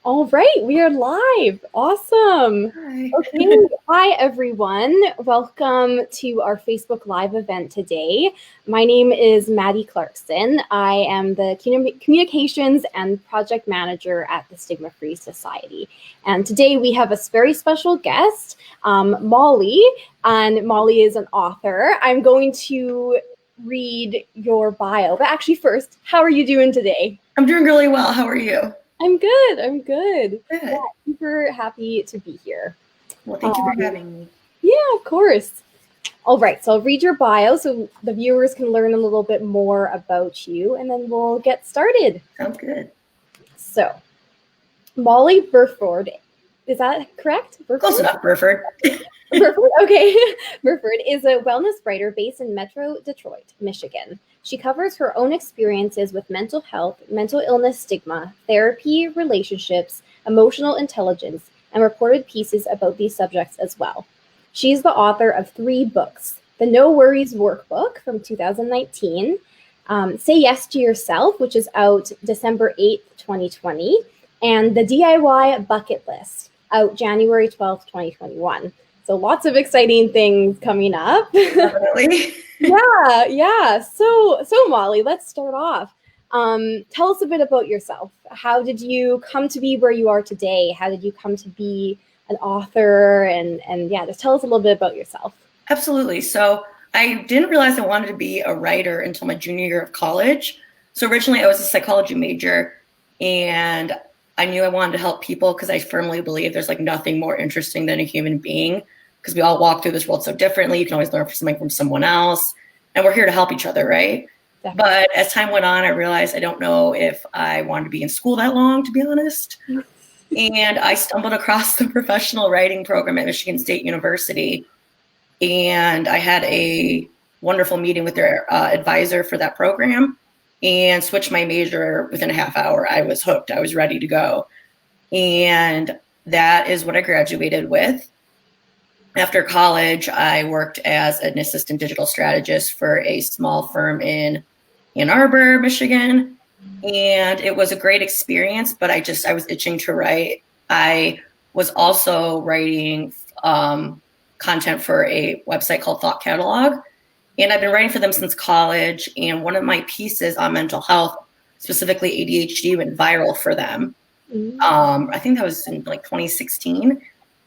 All right, we are live. Awesome. Hi. Okay, hi everyone. Welcome to our Facebook Live event today. My name is Maddie Clarkson. I am the Communications and Project Manager at the Stigma-Free Society. And today we have a very special guest, Molly, and Molly is an author. I'm going to read your bio, but actually first, how are you doing today? I'm doing really well. How are you? I'm good. I'm good. Good. Yeah, super happy to be here. Well, thank you for having me. Yeah, of course. All right, so I'll read your bio so the viewers can learn a little bit more about you, and then we'll get started. Sounds good. So, Molly Burford, is that correct? Burford? Close enough, Burford. Burford, okay. Burford is a wellness writer based in Metro Detroit, Michigan. She covers her own experiences with mental health, mental illness stigma, therapy, relationships, emotional intelligence, and reported pieces about these subjects as well. She's the author of 3 books: The No Worries Workbook from 2019, Say Yes to Yourself, which is out December 8th, 2020, and The DIY Bucket List, out January 12th, 2021. So lots of exciting things coming up. Definitely. Yeah. So Molly, let's start off. Tell us a bit about yourself. How did you come to be where you are today? How did you come to be an author? And yeah, just tell us a little bit about yourself. Absolutely. So I didn't realize I wanted to be a writer until my junior year of college. So originally I was a psychology major, and I knew I wanted to help people because I firmly believe there's like nothing more interesting than a human being, because we all walk through this world so differently. You can always learn something from someone else, and we're here to help each other, right? Definitely. But as time went on, I realized I don't know if I wanted to be in school that long, to be honest. And I stumbled across the professional writing program at Michigan State University, and I had a wonderful meeting with their advisor for that program and switched my major within a half hour. I was hooked. I was ready to go. And that is what I graduated with. After college, I worked as an assistant digital strategist for a small firm in Ann Arbor, Michigan. And it was a great experience, but I was itching to write. I was also writing content for a website called Thought Catalog. And I've been writing for them since college. And one of my pieces on mental health, specifically ADHD, went viral for them. I think that was in like 2016.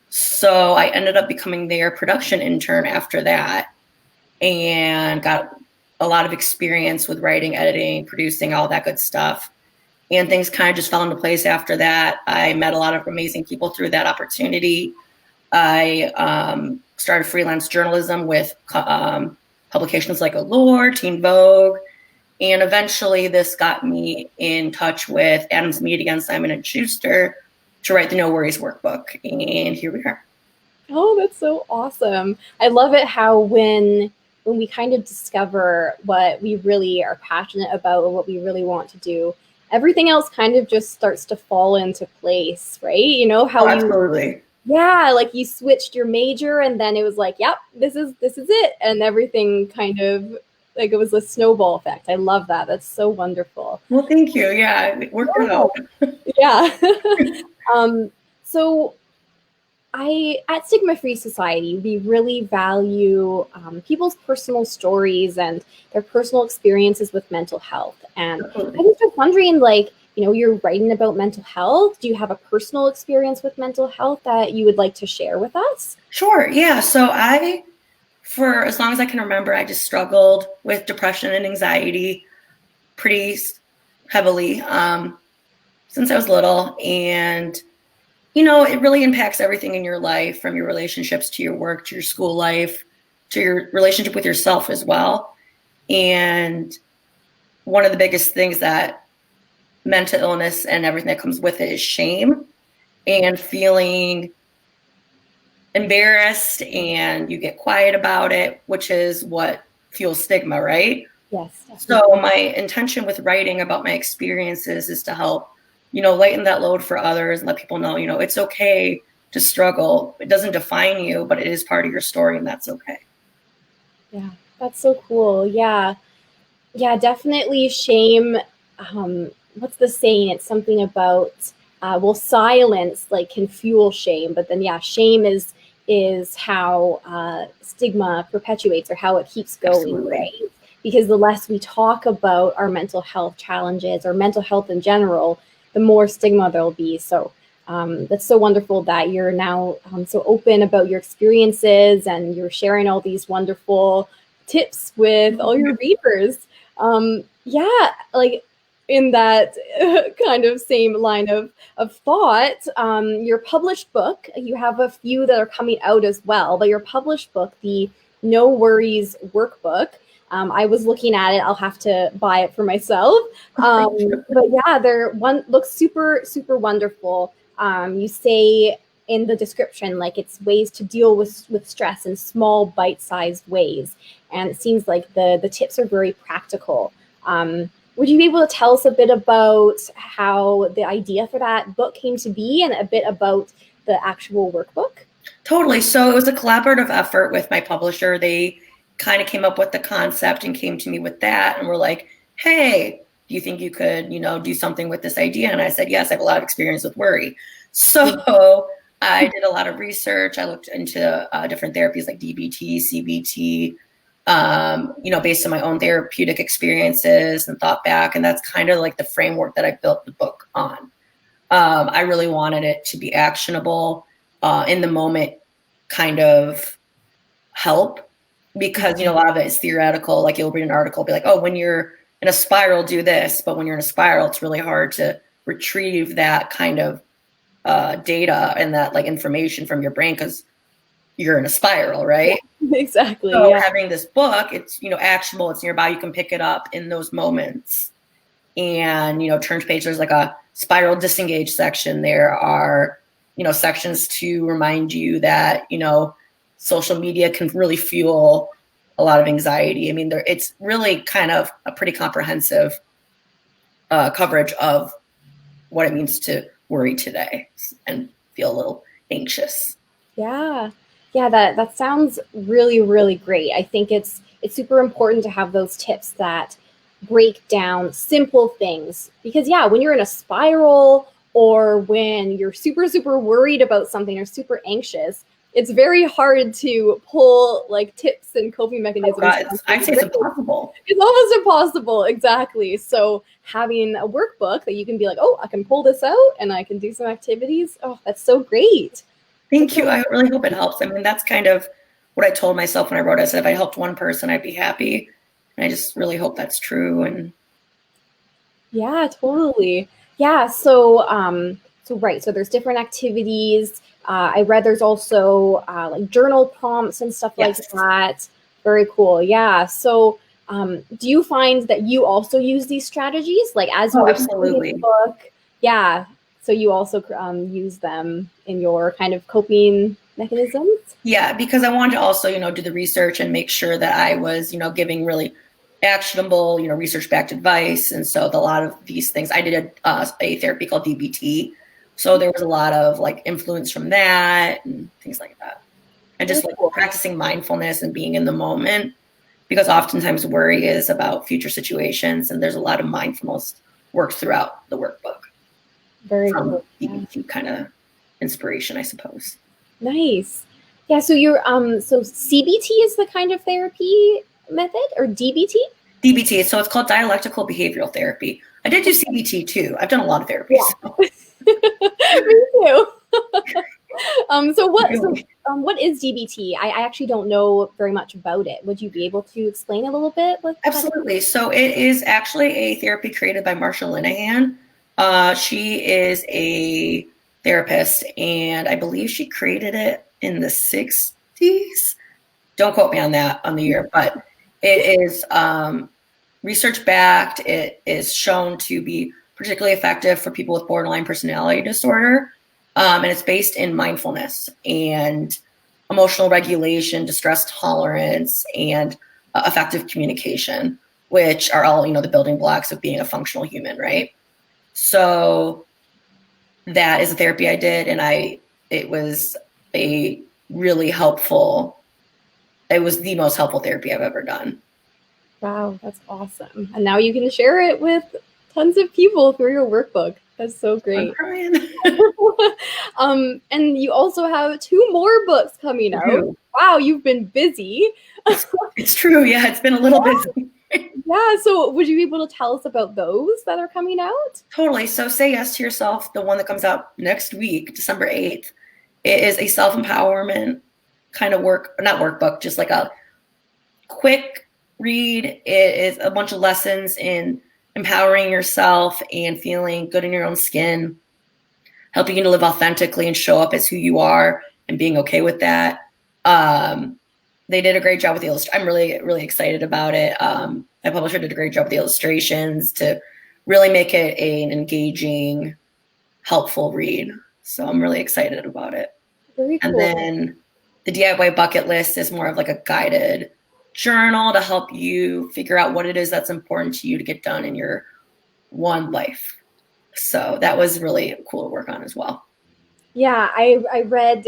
So I ended up becoming their production intern after that, and got a lot of experience with writing, editing, producing, all that good stuff. And things kind of just fell into place after that. I met a lot of amazing people through that opportunity. I started freelance journalism with publications like Allure, Teen Vogue, and eventually this got me in touch with Adams Media and Simon & Schuster to write the No Worries Workbook, and here we are. Oh, that's so awesome. I love it how when we kind of discover what we really are passionate about or what we really want to do, everything else kind of just starts to fall into place, right? You know how absolutely. Yeah, like you switched your major and then it was like, yep, this is it. And everything kind of like it was a snowball effect. I love that. That's so wonderful. Well, thank you. Yeah, it worked out. Yeah. So at Stigma-Free Society, we really value people's personal stories and their personal experiences with mental health. And Absolutely. I was just wondering, like, you're writing about mental health. Do you have a personal experience with mental health that you would like to share with us? Sure. Yeah. So for as long as I can remember, I just struggled with depression and anxiety pretty heavily since I was little. And, it really impacts everything in your life, from your relationships to your work, to your school life, to your relationship with yourself as well. And one of the biggest things that mental illness and everything that comes with it is shame and feeling embarrassed, and you get quiet about it, which is what fuels stigma, right? Yes. Definitely. So my intention with writing about my experiences is to help, lighten that load for others and let people know, it's okay to struggle. It doesn't define you, but it is part of your story, and that's okay. Yeah, that's so cool. Yeah, definitely shame. What's the saying? It's something about silence like can fuel shame, but then shame is how stigma perpetuates, or how it keeps going. Absolutely. Right? Because the less we talk about our mental health challenges or mental health in general, the more stigma there'll be. So that's so wonderful that you're now so open about your experiences, and you're sharing all these wonderful tips with all your readers. Like in that kind of same line of thought, your published book, you have a few that are coming out as well, but your published book, the No Worries Workbook, I was looking at it. I'll have to buy it for myself. But yeah, looks super, super wonderful. You say in the description, like, it's ways to deal with stress in small bite-sized ways. And it seems like the tips are very practical. Would you be able to tell us a bit about how the idea for that book came to be, and a bit about the actual workbook? Totally. So it was a collaborative effort with my publisher. They kind of came up with the concept and came to me with that, and were like, hey, do you think you could, do something with this idea? And I said, yes, I have a lot of experience with worry. So I did a lot of research. I looked into different therapies like DBT, CBT, based on my own therapeutic experiences, and thought back. And that's kind of like the framework that I built the book on. I really wanted it to be actionable, in the moment kind of help, because, a lot of it is theoretical. Like, you'll read an article, be like, oh, when you're in a spiral, do this. But when you're in a spiral, it's really hard to retrieve that kind of data and that like information from your brain, because you're in a spiral, right? Yeah, exactly. So having this book, it's, actionable, it's nearby, you can pick it up in those moments. And, turn to page, there's like a spiral disengage section. There are, sections to remind you that, social media can really fuel a lot of anxiety. I mean, it's really kind of a pretty comprehensive coverage of what it means to worry today and feel a little anxious. Yeah, that sounds really, really great. I think it's super important to have those tips that break down simple things, because when you're in a spiral, or when you're super, super worried about something, or super anxious, it's very hard to pull like tips and coping mechanisms. Oh God, I'd say it's impossible. It's almost impossible, exactly. So having a workbook that you can be like, oh, I can pull this out and I can do some activities. Oh, that's so great. Thank you. I really hope it helps. I mean, that's kind of what I told myself when I wrote it. I said, if I helped one person, I'd be happy. And I just really hope that's true. And yeah, totally. Yeah. So, right. So there's different activities. I read there's also like journal prompts and stuff like that. Very cool. Yeah. So, do you find that you also use these strategies, like as you were absolutely. The book? Yeah. So you also use them in your kind of coping mechanisms? Yeah, because I wanted to also, do the research and make sure that I was, giving really actionable, research-backed advice. And so a lot of these things, I did a therapy called DBT. So there was a lot of like influence from that and things like that. And just like practicing mindfulness and being in the moment, because oftentimes worry is about future situations, and there's a lot of mindfulness work throughout the workbook. Very from cool. DBT kind of inspiration, I suppose. Nice. Yeah, so you're so CBT is the kind of therapy method, or DBT? DBT, so it's called dialectical behavioral therapy. I did do CBT too. I've done a lot of therapies. Yeah. Me too. So what is DBT? I actually don't know very much about it. Would you be able to explain a little bit? Absolutely. So it is actually a therapy created by Marsha Linehan. She is a therapist, and I believe she created it in the 60s. Don't quote me on that, on the year, but it is research-backed. It is shown to be particularly effective for people with borderline personality disorder. And it's based in mindfulness and emotional regulation, distress tolerance, and effective communication, which are all, the building blocks of being a functional human, right? So that is a therapy I did, and it was a really helpful, it was the most helpful therapy I've ever done. Wow, that's awesome. And now you can share it with tons of people through your workbook. That's so great. I'm crying. And you also have 2 more books coming out. Wow, you've been busy. It's true. Yeah, it's been a little busy. Yeah, so would you be able to tell us about those that are coming out? Totally. So Say Yes to Yourself, the one that comes out next week, December 8th, it is a self-empowerment kind of not workbook, just like a quick read. It is a bunch of lessons in empowering yourself and feeling good in your own skin, helping you to live authentically and show up as who you are and being okay with that. They did a great job with the illustration. I'm really, really excited about it. My publisher did a great job with the illustrations to really make it an engaging, helpful read. So I'm really excited about it. Very cool. And then the DIY bucket list is more of like a guided journal to help you figure out what it is that's important to you to get done in your one life. So that was really cool to work on as well. Yeah, I read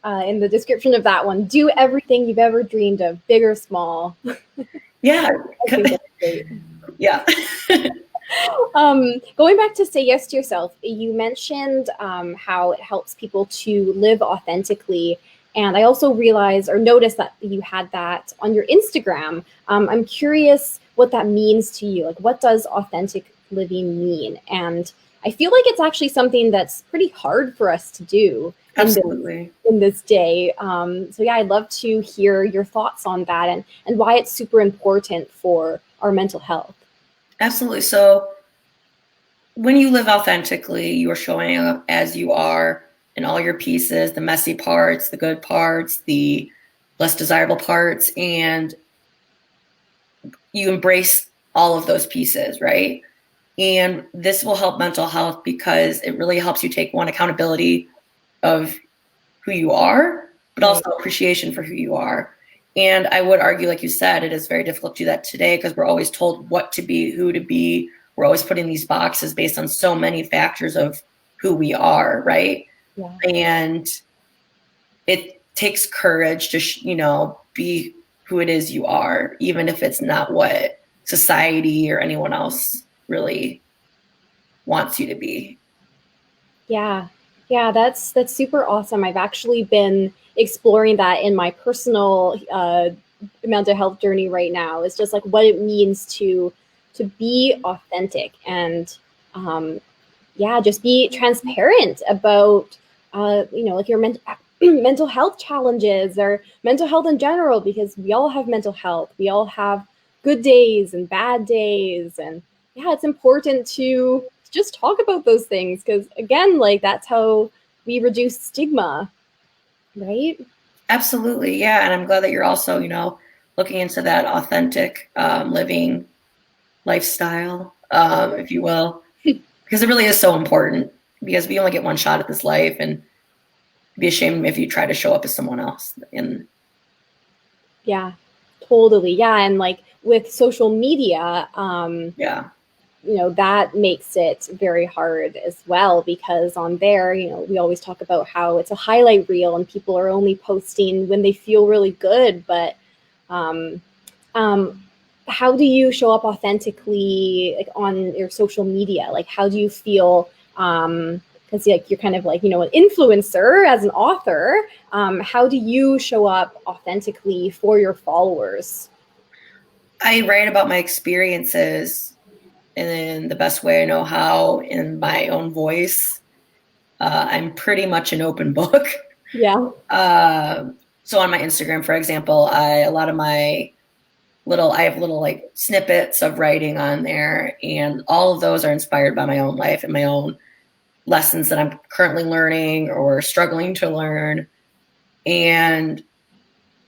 in the description of that one, do everything you've ever dreamed of, big or small. Yeah. I think that's great. Yeah. Going back to Say Yes to Yourself, you mentioned how it helps people to live authentically. And I also realized or noticed that you had that on your Instagram. I'm curious what that means to you. Like, what does authentic living mean? And I feel like it's actually something that's pretty hard for us to do Absolutely. in this day. So yeah, I'd love to hear your thoughts on that and why it's super important for our mental health. Absolutely. So when you live authentically, you are showing up as you are in all your pieces, the messy parts, the good parts, the less desirable parts, and you embrace all of those pieces, right? And this will help mental health because it really helps you take accountability of who you are, but also appreciation for who you are. And I would argue, like you said, it is very difficult to do that today because we're always told what to be, who to be. We're always put in these boxes based on so many factors of who we are, right? Yeah. And it takes courage to, be who it is you are, even if it's not what society or anyone else really wants you to be. Yeah. Yeah, that's super awesome. I've actually been exploring that in my personal mental health journey right now. It's just like what it means to be authentic and just be transparent about like your mental health challenges or mental health in general, because we all have mental health. We all have good days and bad days, and yeah, it's important to just talk about those things because again, like that's how we reduce stigma, right? Absolutely. Yeah. And I'm glad that you're also, looking into that authentic living lifestyle, if you will, because it really is so important because we only get one shot at this life, and it'd be a shame if you try to show up as someone else. And yeah, totally. Yeah. And like with social media, that makes it very hard as well, because on there, we always talk about how it's a highlight reel and people are only posting when they feel really good. But how do you show up authentically, like on your social media? Like, how do you feel? Because like you're kind of like, an influencer as an author. How do you show up authentically for your followers? I write about my experiences in the best way I know how, in my own voice. I'm pretty much an open book. Yeah. So on my Instagram, for example, I have little like snippets of writing on there, and all of those are inspired by my own life and my own lessons that I'm currently learning or struggling to learn. And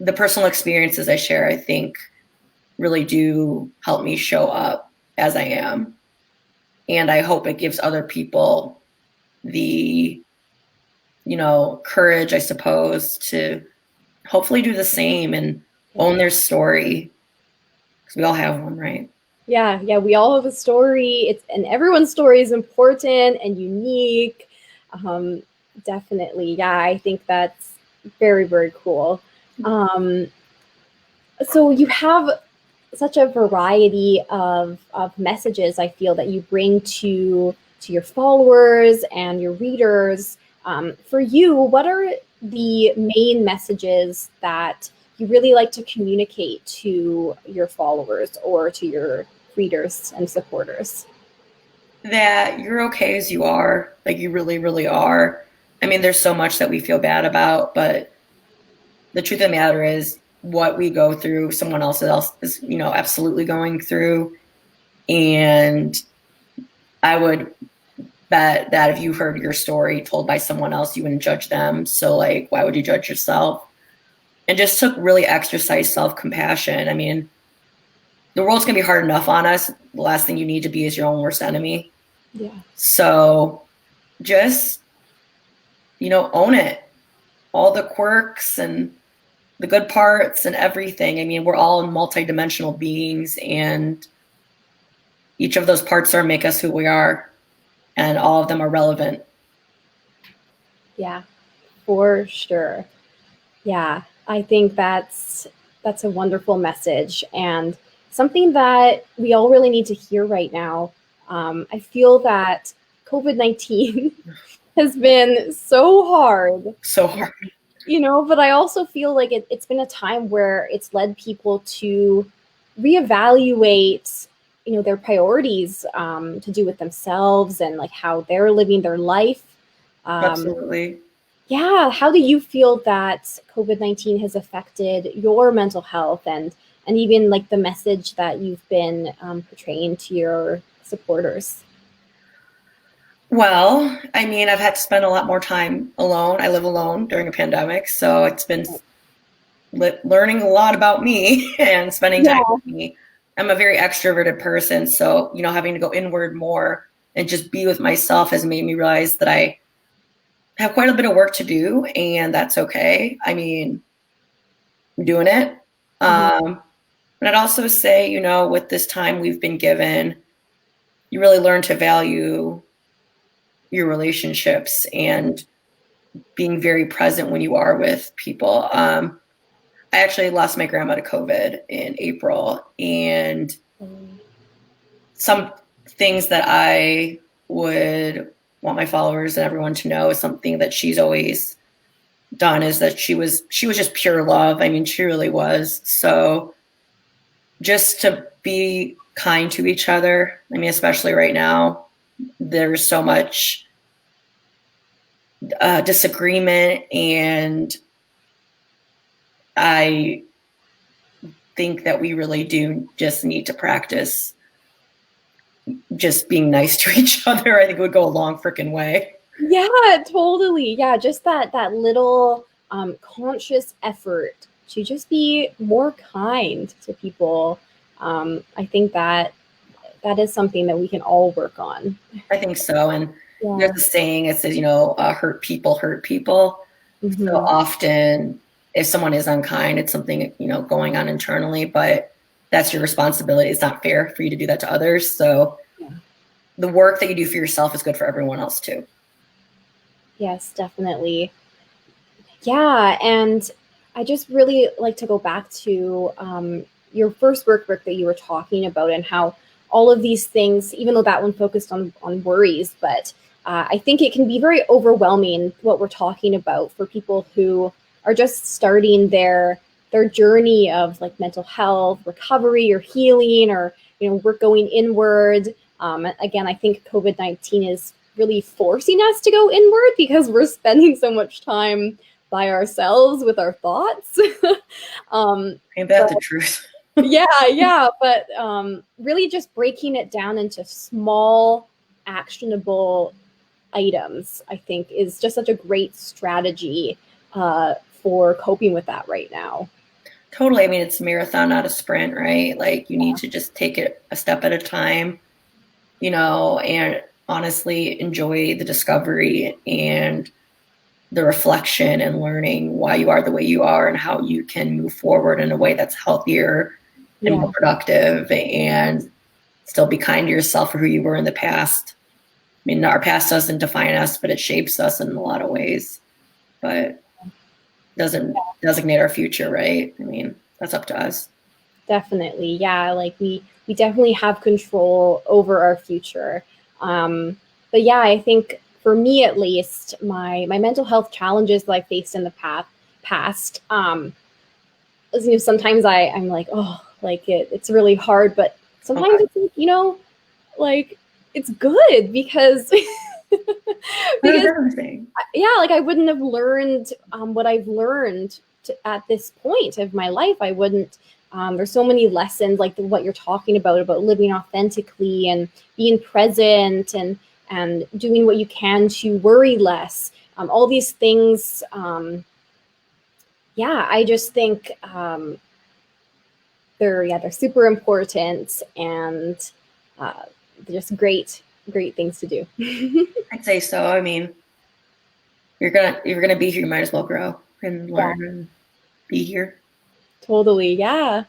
the personal experiences I share, I think, really do help me show up as I am. And I hope it gives other people the, courage, I suppose, to hopefully do the same and own their story. Because we all have one, right? Yeah, we all have a story. And everyone's story is important and unique. Definitely. Yeah, I think that's very, very cool. So you have such a variety of messages, I feel, that you bring to your followers and your readers. For you, what are the main messages that you really like to communicate to your followers or to your readers and supporters? That you're okay as you are, like you really, really are. I mean, there's so much that we feel bad about, but the truth of the matter is what we go through, someone else is, absolutely going through. And I would bet that if you heard your story told by someone else, you wouldn't judge them. So like, why would you judge yourself? And just to really exercise self-compassion. I mean, the world's gonna be hard enough on us. The last thing you need to be is your own worst enemy. Yeah. So just, own it. All the quirks and the good parts and everything. I mean, we're all multidimensional beings, and each of those parts make us who we are, and all of them are relevant. Yeah, for sure. Yeah, I think that's a wonderful message and something that we all really need to hear right now. I feel that COVID-19 has been so hard. So hard. But I also feel like it's been a time where it's led people to reevaluate, their priorities to do with themselves and like how they're living their life. Absolutely. Yeah. How do you feel that COVID-19 has affected your mental health and even like the message that you've been portraying to your supporters? Well, I mean, I've had to spend a lot more time alone. I live alone during a pandemic, so it's been learning a lot about me and spending time with me. I'm a very extroverted person, so, having to go inward more and just be with myself has made me realize that I have quite a bit of work to do, and that's okay. I mean, I'm doing it. But I'd also say, with this time we've been given, you really learn to value your relationships and being very present when you are with people. I actually lost my grandma to COVID in April, and some things that I would want my followers and everyone to know is something that she's always done is that she was just pure love. I mean, she really was. So just to be kind to each other. I mean, especially right now, there's so much disagreement, and I think that we really do just need to practice just being nice to each other. I think it would go a long freaking way. Yeah, totally. Yeah, just that little conscious effort to just be more kind to people. I think that is something that we can all work on. I think so. And there's a saying, it says, hurt people hurt people. Mm-hmm. So often if someone is unkind, it's something, going on internally, but that's your responsibility. It's not fair for you to do that to others. So the work that you do for yourself is good for everyone else too. Yes, definitely. Yeah. And I just really like to go back to your first workbook that you were talking about and how all of these things, even though that one focused on worries, but I think it can be very overwhelming what we're talking about for people who are just starting their journey of like mental health, recovery or healing, or, we're going inward. Again, I think COVID-19 is really forcing us to go inward because we're spending so much time by ourselves with our thoughts. Ain't that the truth? Yeah. But really just breaking it down into small, actionable items, I think, is just such a great strategy for coping with that right now. Totally. I mean, it's a marathon, not a sprint, right? Like you need to just take it a step at a time, and honestly enjoy the discovery and the reflection and learning why you are the way you are and how you can move forward in a way that's healthier and more productive, and still be kind to yourself for who you were in the past. I mean, our past doesn't define us, but it shapes us in a lot of ways, but doesn't designate our future, right? I mean, that's up to us. Definitely. Yeah. Like we definitely have control over our future. yeah, I think for me at least, my mental health challenges that I faced in the past, sometimes I'm like, oh, like it's really hard, but sometimes it's like, like it's good because because yeah, like I wouldn't have learned what I've learned at this point of my life. I wouldn't. There's so many lessons like what you're talking about living authentically and being present and doing what you can to worry less. All these things. Yeah, I just think they're super important and just great things to do. I'd say so. I mean, you're gonna be here. You might as well grow and learn and be here. Totally. Yeah.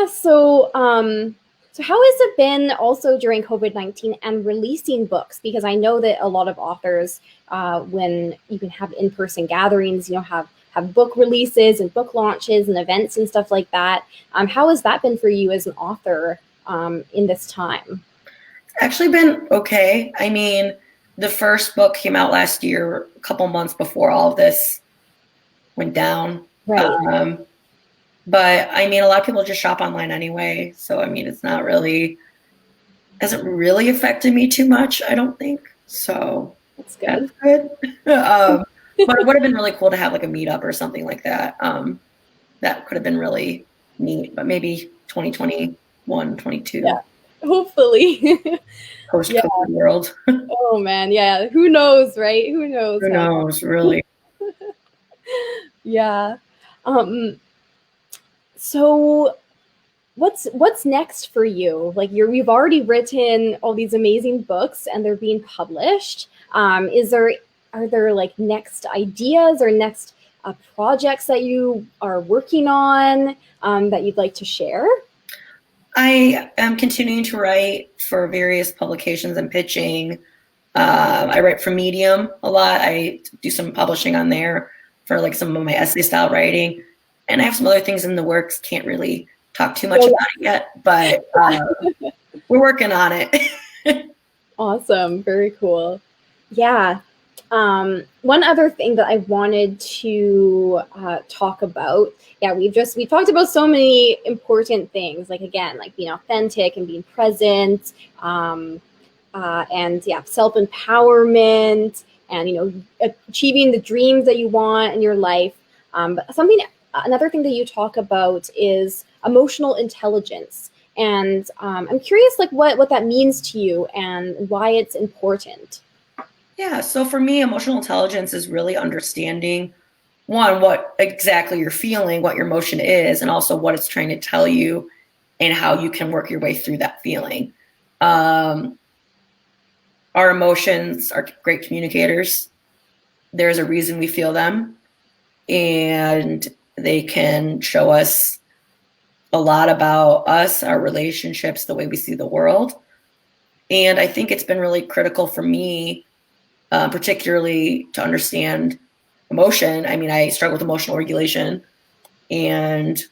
So so how has it been also during COVID-19 and releasing books? Because I know that a lot of authors, when you can have in-person gatherings, have book releases and book launches and events and stuff like that. How has that been for you as an author in this time? It's actually been okay. I mean, the first book came out last year, a couple months before all of this went down. Right. But I mean, a lot of people just shop online anyway. So, I mean, hasn't really affected me too much, I don't think. So that's good. But it would have been really cool to have like a meetup or something like that. That could have been really neat, but maybe 2021, 22. Yeah, hopefully. Post-COVID world. Oh man, yeah. Who knows, right? Who knows? Who knows, really? Yeah. So what's next for you? Like you've already written all these amazing books and they're being published. Are there like next ideas or next projects that you are working on that you'd like to share? I am continuing to write for various publications and pitching. I write for Medium a lot. I do some publishing on there for like some of my essay style writing. And I have some other things in the works. Can't really talk too much about it yet, but we're working on it. Awesome. Very cool. Yeah. One other thing that I wanted to talk about, we talked about so many important things, like again, like being authentic and being present, and self-empowerment and achieving the dreams that you want in your life. But another thing that you talk about is emotional intelligence, and I'm curious, like what that means to you and why it's important. Yeah, so for me, emotional intelligence is really understanding, one, what exactly you're feeling, what your emotion is, and also what it's trying to tell you and how you can work your way through that feeling. Our emotions are great communicators. There's a reason we feel them, and they can show us a lot about us, our relationships, the way we see the world. And I think it's been really critical for me, particularly to understand emotion. I mean, I struggle with emotional regulation, and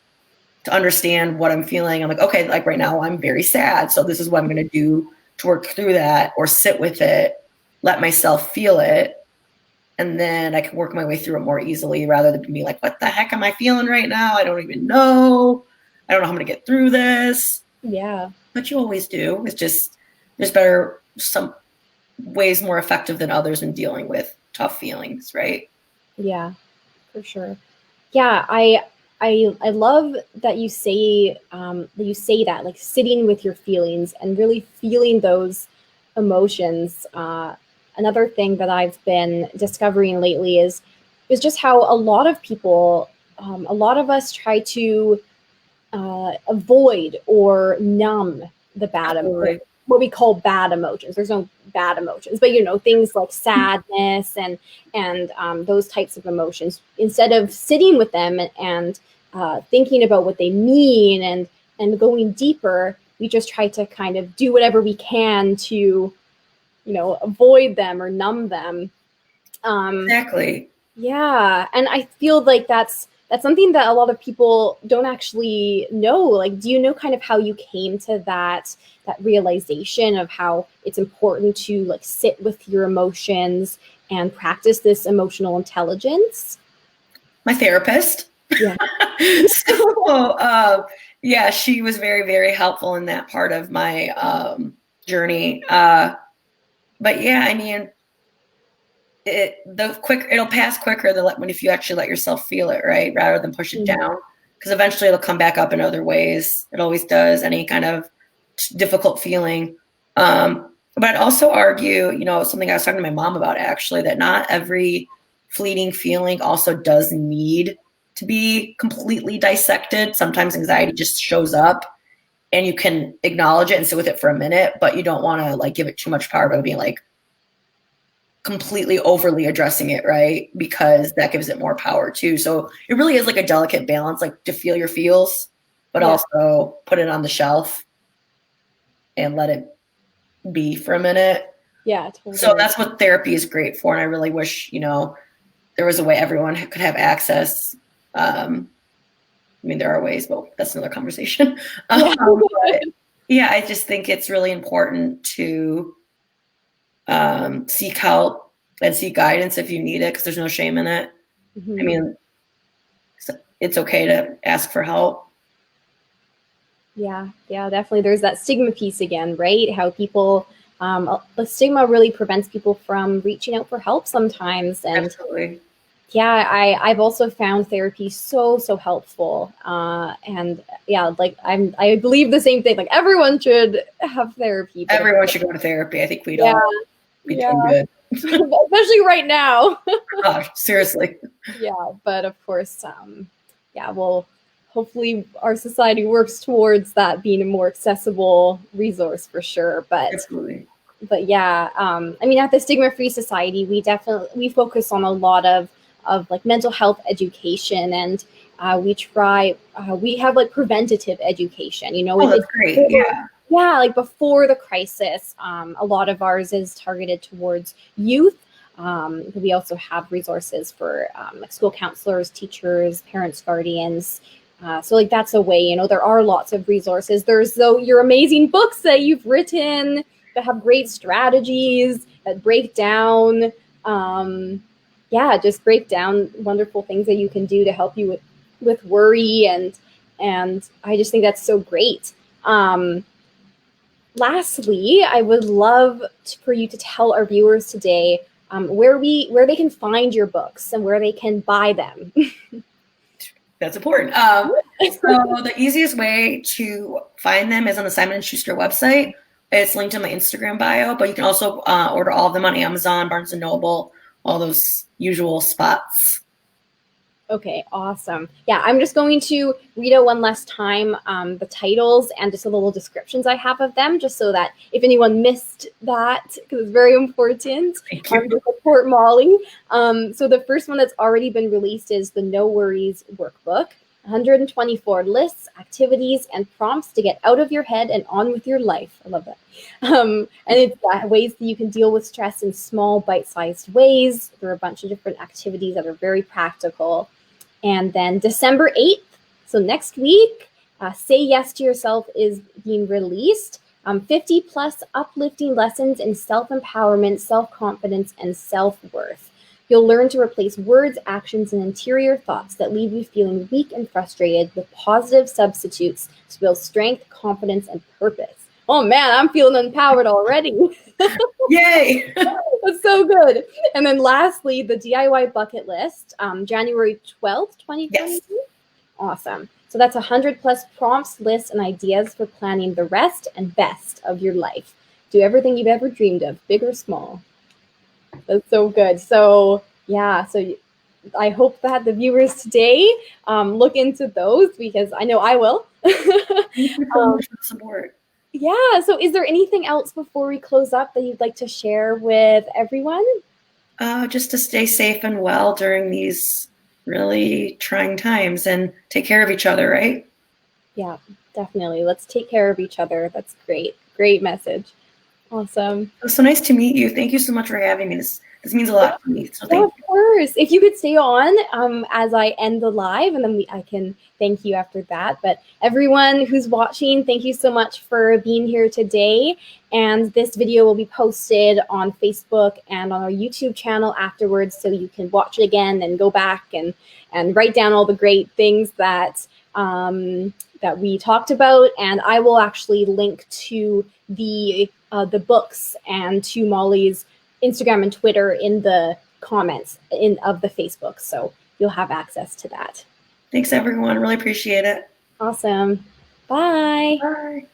to understand what I'm feeling, I'm like, okay, like right now I'm very sad. So this is what I'm going to do to work through that, or sit with it, let myself feel it. And then I can work my way through it more easily rather than be like, what the heck am I feeling right now? I don't even know. I don't know how I'm going to get through this. Yeah. But you always do. It's just, there's some ways more effective than others in dealing with tough feelings, right? Yeah, for sure. Yeah, I love that you say that, like sitting with your feelings and really feeling those emotions. Another thing that I've been discovering lately is just how a lot of people, a lot of us try to avoid or numb the bad emotions, what we call bad emotions. There's no bad emotions, but things like sadness and those types of emotions. Instead of sitting with them and thinking about what they mean and going deeper, we just try to kind of do whatever we can to avoid them or numb them. Exactly. Yeah, and I feel like that's that's something that a lot of people don't actually know. Like, do you know kind of how you came to that realization of how it's important to like sit with your emotions and practice this emotional intelligence? My therapist. Yeah. So, yeah, she was very, very helpful in that part of my journey. But yeah, I mean, it'll pass quicker if you actually let yourself feel it, right, rather than push it down, because eventually it'll come back up in other ways. It always does, any kind of difficult feeling. But I'd also argue, something I was talking to my mom about actually, that not every fleeting feeling also does need to be completely dissected. Sometimes anxiety just shows up and you can acknowledge it and sit with it for a minute, but you don't want to like give it too much power by being like completely overly addressing it, right? Because that gives it more power too. So it really is like a delicate balance, like to feel your feels, but also put it on the shelf and let it be for a minute. Yeah, totally. So that's what therapy is great for. And I really wish, there was a way everyone could have access. I mean, there are ways, but that's another conversation. But yeah, I just think it's really important to seek help and seek guidance if you need it, because there's no shame in it. I mean, it's okay to ask for help. Yeah, definitely. There's that stigma piece again, right? How people, the stigma really prevents people from reaching out for help sometimes. And absolutely. Yeah, I've also found therapy so helpful. And yeah, like I believe the same thing. Like everyone should have therapy. Everyone should go to therapy. I think we'd all be doing good. Especially right now. Gosh, seriously. Yeah, but of course, well, hopefully our society works towards that being a more accessible resource for sure. But absolutely. But yeah, I mean, at the Stigma-Free Society, we focus on a lot of like mental health education, and we have like preventative education. That's great. Yeah, like before the crisis. A lot of ours is targeted towards youth. We also have resources for like school counselors, teachers, parents, guardians. So like that's a way. There are lots of resources. There's your amazing books that you've written that have great strategies that break down, just break down wonderful things that you can do to help you with worry, and I just think that's so great. Lastly, I would love for you to tell our viewers today where they can find your books and where they can buy them. That's important. So the easiest way to find them is on the Simon & Schuster website. It's linked in my Instagram bio, but you can also order all of them on Amazon, Barnes & Noble, all those usual spots. Okay, awesome. Yeah, I'm just going to read out one last time the titles and just a little descriptions I have of them, just so that if anyone missed that, because it's very important, to support Molly. So the first one that's already been released is the No Worries Workbook. 124 lists, activities, and prompts to get out of your head and on with your life. I love that. And it's ways that you can deal with stress in small, bite-sized ways. There are a bunch of different activities that are very practical. And then December 8th, so next week, Say Yes to Yourself is being released. 50 plus uplifting lessons in self-empowerment, self-confidence, and self-worth. You'll learn to replace words, actions, and interior thoughts that leave you feeling weak and frustrated with positive substitutes to build strength, confidence, and purpose. Oh man, I'm feeling empowered already. Yay! That's so good. And then lastly, the DIY bucket list, January 12th, 2022. Yes. Awesome. So that's 100 plus prompts, lists, and ideas for planning the rest and best of your life. Do everything you've ever dreamed of, big or small. That's so good. So yeah, so I hope that the viewers today look into those, because I know I will. Thank you so much for the support. Yeah, so is there anything else before we close up that you'd like to share with everyone? Just to stay safe and well during these really trying times, and take care of each other, right? Yeah, definitely. Let's take care of each other. That's great. Great message. Awesome. It was so nice to meet you. Thank you so much for having me. This means a lot to me. So Yeah, thank of course. If you could stay on as I end the live, and then I can thank you after that. But everyone who's watching, thank you so much for being here today. And this video will be posted on Facebook and on our YouTube channel afterwards, so you can watch it again and go back and write down all the great things that that we talked about. And I will actually link to the books and to Molly's Instagram and Twitter in the comments of the Facebook, so you'll have access to that. Thanks, everyone. Really appreciate it. Awesome. Bye. Bye.